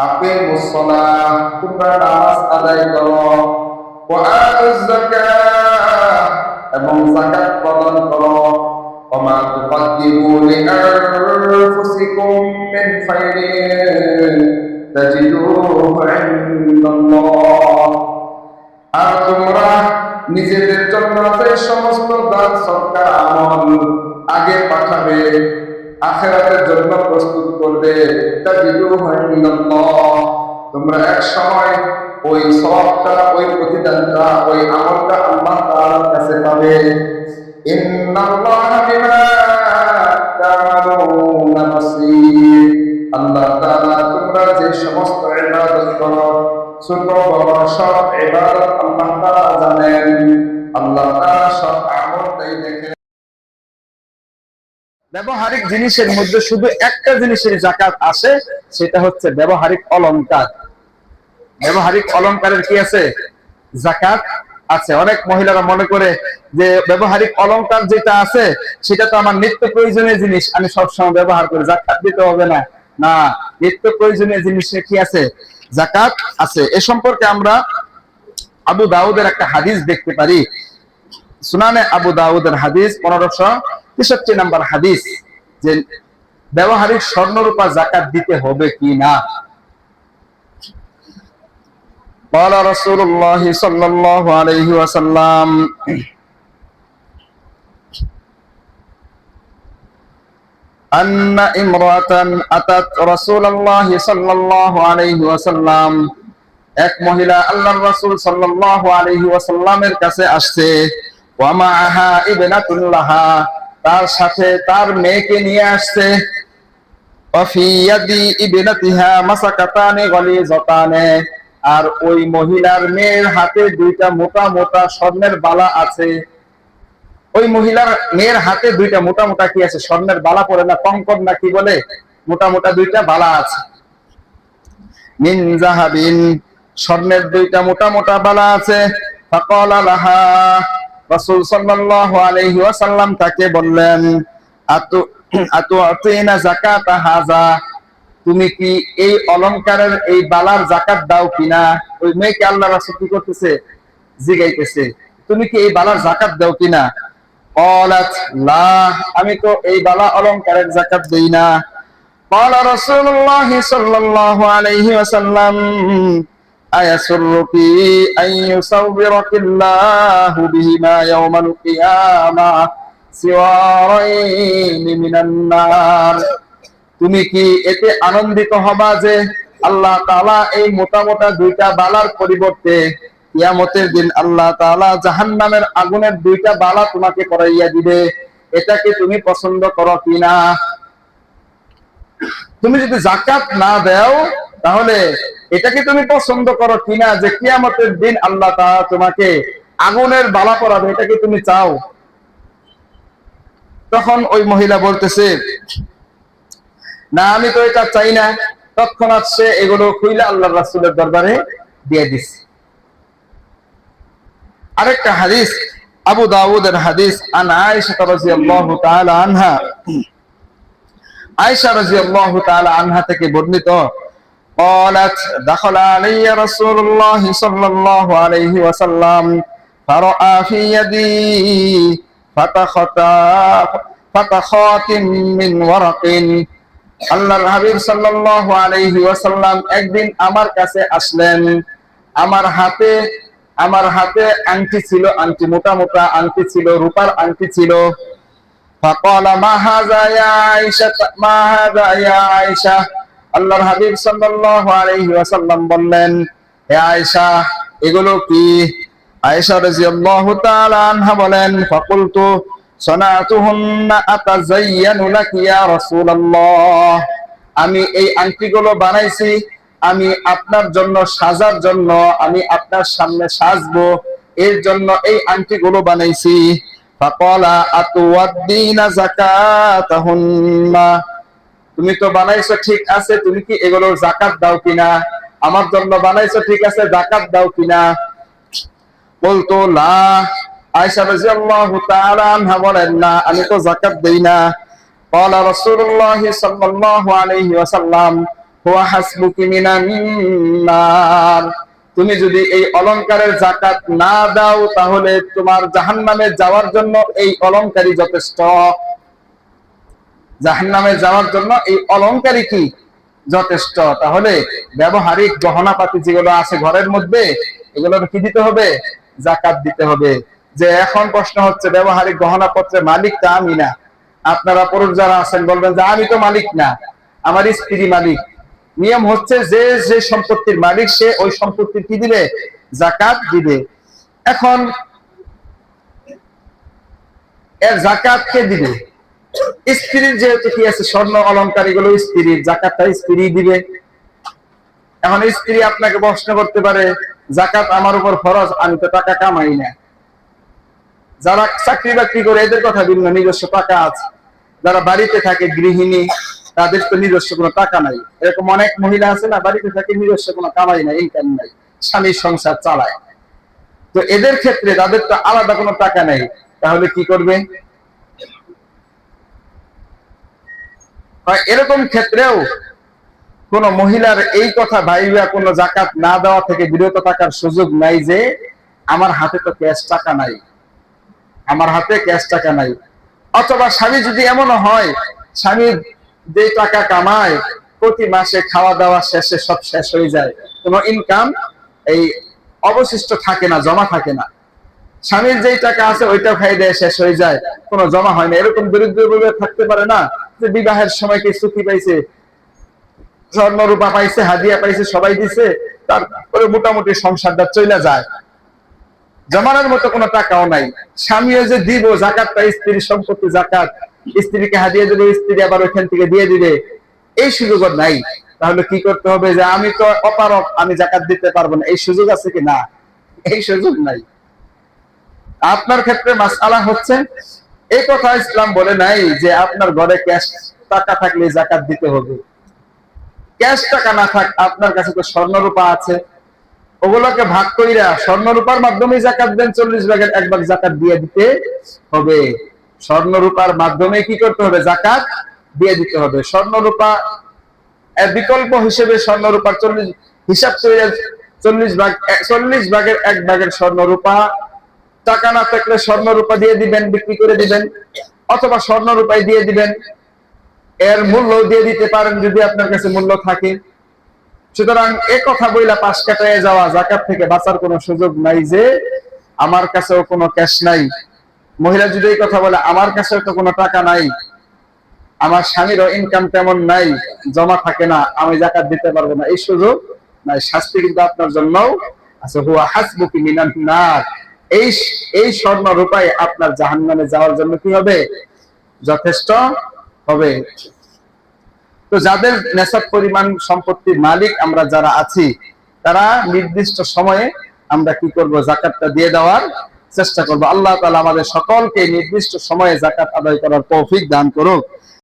আকিমুস সালাহ, তোমরা নামাজ আদায় করো, ওয়া আতুজ যাকাত, এবং যাকাত প্রদান করো। ওয়া মা তুকদ্দিমু লিআনফুসিকুম মিন খাইরিন তাজিদুহু ইনদাল্লাহ। আর তোমরা নিজেদের জন্য যে সমস্ত দান সদকা আমল আগে পাঠাবে, আখিরাতের জন্য প্রস্তুত করবে, তাজিদুহু ইনদাল্লাহ, তোমরা এক সময় ওই সওয়াবটা, ওই প্রতিদানটা, ওই আমলটা আল্লাহ তাআলার কাছে পাবে। ইন্নাল্লাহা বিমা তা'মালুনা বাসীর, আল্লাহ তাআলা তোমরা যে সমস্ত ইবাদত করো, ছোট বড় সব ইবাদত আল্লাহ তাআলা জানেন, আল্লাহ তাআলা সব আমলটাই দেখেন। ব্যবহারিক জিনিসের মধ্যে শুধু একটা জিনিসের যাকাত আসে, সেটা হচ্ছে ব্যবহারিক অলংকার। ব্যবহারিক অলংকারের কি আছে? যাকাত আছে। অনেক মহিলারা মনে করে যে ব্যবহারিক অলংকার যেটা আছে সেটা তো আমার নিত্য প্রয়োজনীয় জিনিস, আমি সবসময় ব্যবহার করি, যাকাত দিতে হবে না। না, নিত্য প্রয়োজনীয় জিনিসে কি আছে? যাকাত আছে। এ সম্পর্কে আমরা আবু দাউদের একটা হাদিস দেখতে পারি, সুনানে আবু দাউদের হাদিস 1563 নম্বর হাদিস, যে ব্যবহারিক স্বর্ণরূপা যাকাত দিতে হবে কি না। قال رسول الله صلى الله عليه وسلم أن امرأة أتت رسول الله صلى الله عليه وسلم, এক মহিলা আল্লাহর রাসূল সাল্লাল্লাহু আলাইহি ওয়াসাল্লামের কাছে আসছে, ওয়া মাআহা ইবনাতুন লাহা, তার সাথে তার মেয়েকে নিয়ে আসছে, ওয়া ফি ইয়াদি ইবনাতিহা মাসাকাতানি গলিজাতানি, আর ওই মহিলার মেয়ের হাতে দুইটা মোটা মোটা স্বর্ণের বালা আছে। ওই মহিলার মেয়ের হাতে দুইটা মোটা মোটা কি আছে? স্বর্ণের বালা পরে না, কঙ্কর না কি বলে, মোটা মোটা দুইটা বালা আছে। মিন যাহাবিন, স্বর্ণের দুইটা মোটা মোটা বালা আছে। ফাকালা লাহা, রাসূল সাল্লাল্লাহু আলাইহি ওয়াসাল্লাম তাকে বললেন, আতুআতিনা যাকাতা হাযা, তুমি কি এই অলংকারের এই বালার যাকাত দাও কিনা? ওই মেয়েকে আল্লাহ রাসূল কি করতেছে? জিগাইতেছে, তুমি কি এই বালার যাকাত দাও কিনা? ক্বালাত লা, আমি তো এই বালা অলংকারের যাকাত দেই না। ক্বালা রাসূলুল্লাহ সাল্লাল্লাহু আলাইহি ওয়াসাল্লাম, আয়াসুরুকি আন ইউসাওবিরাকিল্লাহু বিহিমা ইয়াওমাল কিয়ামাহ সিওয়ারাইন মিনান নার, তুমি কি এতে আনন্দিত হবা যে আল্লাহ তাআলা এই মোটা মোটা দুইটা বালার পরিবর্তে কিয়ামতের দিন আল্লাহ তাআলা জাহান্নামের আগুনের দুইটা বালা তোমাকে পরাইয়া দিবে? এটাকে তুমি পছন্দ করো কিনা? তুমি যদি যাকাত না দাও তাহলে এটাকে তুমি পছন্দ করো কিনা যে কিয়ামতের দিন আল্লাহ তাআলা তোমাকে আগুনের বালা পরাবে? এটা কি তুমি চাও? তখন ওই মহিলা বলতেছে, না, আমি তো এটা চাই না। তৎক্ষণাৎ সে এগুলো খুইলা আল্লাহর রাসূলের দরবারে দিয়ে দিছে। আরেকটা হাদিস, আবু দাউদের হাদিস, আন আয়েশা রাদিয়াল্লাহু তাআলা আনহা, আয়েশা রাদিয়াল্লাহু তাআলা আনহা থেকে বর্ণিত, قالت دخل علي رسول الله صلى الله عليه وسلم فرأى في يدي فتخات من ورق, আল্লাহর হাবিব সাল্লাল্লাহু আলাইহি ওয়াসাল্লাম একদিন আমার কাছে আসলেন, আমার হাতে আংটি ছিল, আংটি মোটা মোটা আংটি ছিল, রূপার আংটি ছিল। ফাকালা মা হাযা ইয়া আয়েশা, মা হাযা ইয়া আয়েশা, আল্লাহর হাবিব সাল্লাল্লাহু আলাইহি ওয়াসাল্লাম বললেন, হে আয়েশা, এগুলো কি? আয়েশা রাদিয়াল্লাহু তাআলা আনহা বলেন, ফাকুলতু সানাতুহুন্না আতাযায়্যানু লাকি ইয়া রাসূলুল্লাহ, আমি এই আংটিগুলো বানাইছি আমি আপনার জন্য সাজার জন্য, আমি আপনার সামনে সাজবো, এর জন্য এই আংটিগুলো বানাইছি। ফাকালা আতুওয়াদ্দিনা যাকাতাহুন্না, তুমি তো বানাইছো ঠিক আছে, তুমি কি এগুলোর যাকাত দাও কিনা? আমার জন্য বানাইছো ঠিক আছে, যাকাত দাও কিনা? বলতো লা, আয়েশা রাদিয়াল্লাহু তাআলা আনহা বলেন, না, আমি তো যাকাত দেই না। ক্বালা রাসূলুল্লাহ সাল্লাল্লাহু আলাইহি ওয়াসাল্লাম, হুয়া হাসবুকি মিনান নার। তুমি যদি এই অলংকারের যাকাত না দাও তাহলে তোমার জাহান্নামে যাওয়ার জন্য এই অলংকারই যথেষ্ট। জাহান্নামে যাওয়ার জন্য এই অলংকারই কি যথেষ্ট। তাহলে ব্যবহারিক গহনাপাতি যেগুলো আছে ঘরের মধ্যে, এগুলোর কি দিতে হবে? যাকাত দিতে হবে। যে এখন প্রশ্ন হচ্ছে, ব্যবহারিক গহনাপত্রের মালিক তা আমি না। আপনারা পুরুষ যারা আছেন বলবেন যে আমি তো মালিক না, আমার স্ত্রী মালিক। নিয়ম হচ্ছে যে যে সম্পত্তির মালিক সে ওই সম্পত্তির কি দিবে? যাকাত দিবে। এখন এর যাকাত কে দিবে? স্ত্রীর যেহেতু কি আছে, স্বর্ণ অলংকার এগুলো স্ত্রীর, যাকাতটা স্ত্রী দিবে। এখন স্ত্রী আপনাকে প্রশ্ন করতে পারে, যাকাত আমার উপর ফরজ, আমি তো টাকা কামাই না। যারা চাকরি বাকরি করে এদের কথা ভিন্ন, নিজস্ব টাকা আছে। যারা বাড়িতে থাকে গৃহিণী, তাদের তো নিজস্ব কোনো টাকা নাই। এরকম অনেক মহিলা আছে না, বাড়িতে থাকে, নিজস্ব কোনো কামাই নাই, ইনকাম নাই, স্বামীর সংসার চালায়। তো এদের ক্ষেত্রে তাদের তো আলাদা কোনো টাকা নেই, তাহলে কি করবে? এরকম ক্ষেত্রেও কোন মহিলার এই কথা ভাইবা কোনো যাকাত না দেওয়া থেকে বিরত থাকার সুযোগ নাই যে আমার হাতে তো ক্যাশ টাকা নাই, আমার হাতে ক্যাশ টাকা নাই। অথবা স্বামী যদি এমনও হয়, স্বামী যে টাকা কামায় প্রতি মাসে খাওয়া দাওয়া শেষে সব শেষ হয়ে যায়, কোনো ইনকাম এই অবশিষ্ট থাকে না, জমা থাকে না। স্বামীর যেই টাকা আছে ওইটাও খাই দেয়, শেষ হয়ে যায়, কোনো জমা হয় না। এরকম দরিদ্র থাকতে পারে না যে বিবাহের সময় কি চুক্তি পাইছে, স্বর্ণ রূপা পাইছে, হাদিয়া পাইছে, সবাই দিছে, তারপরে মোটামুটি সংসারটা চলে যায়, জমানোর মতো কোনো টাকাও নাই। স্বামীও যে দিব যাকাতটা, স্ত্রীর সম্পত্তি যাকাত, স্ত্রীকে হাদিয়া দেবে, স্ত্রী আবার ওইখান থেকে দিয়ে দিবে, এই সুযোগ নাই। তাহলে কি করতে হবে? যে আমি তো অপারক, আমি যাকাত দিতে পারবো না, এই সুযোগ আছে কি? না, এই সুযোগ নাই। আপনার ক্ষেত্রে মাসআলা হচ্ছে, এই কথা ইসলাম বলে নাই যে আপনার ঘরে ক্যাশ টাকা থাকলে যাকাত দিতে হবে। ক্যাশ টাকা না থাক, আপনার কাছে তো স্বর্ণরূপা আছে, ওগুলোকে ভাগ কইরা স্বর্ণরূপার মাধ্যমে যাকাত দেন, 40 ভাগের 1 ভাগ যাকাত দিয়ে দিতে হবে। স্বর্ণরূপার মাধ্যমে কি করতে হবে? যাকাত দিয়ে দিতে হবে। স্বর্ণরূপা বিকল্প হিসেবে স্বর্ণরূপার 40 হিসাব করে 40 ভাগের 1 ভাগের স্বর্ণরূপা, টাকা না থাকলে স্বর্ণরূপা দিয়ে দিবেন, বিক্রি করে দিবেন, অথবা স্বর্ণরূপায় দিয়ে দিবেন, এর মূল্য দিয়ে দিতে পারেন যদি আপনার কাছে মূল্য থাকে। সুতরাং এ কথা বইলা পাশ কাটায় যাওয়া, যাকাত থেকে বাঁচার কোনো সুযোগ নাই যে আমার কাছেও কোনো ক্যাশ নাই। মহিলা যদি এই কথা বলে আমার কাছেও তো কোনো টাকা নাই, আমার স্বামীরও ইনকাম তেমন নাই, জমা থাকে না, আমি যাকাত দিতে পারবো না, এই সুযোগ নাই। শাস্তি কিন্তু আপনার জন্যও আছে। হুয়া হাসবুকি মিনান নার। এই স্বর্ণ রূপায় আপনার জাহান্নামে যাওয়ার জন্য কি হবে? যথেষ্ট হবে। তো যাদের নেশাব পরিমাণ সম্পত্তির মালিক আমরা যারা আছি, তারা নির্দিষ্ট সময়ে আমরা কি করব? যাকাতটা দিয়ে দেওয়ার চেষ্টা করব। আল্লাহ তাআলা আমাদের সকলকে নির্দিষ্ট সময়ে যাকাত আদায় করার তৌফিক দান করুক।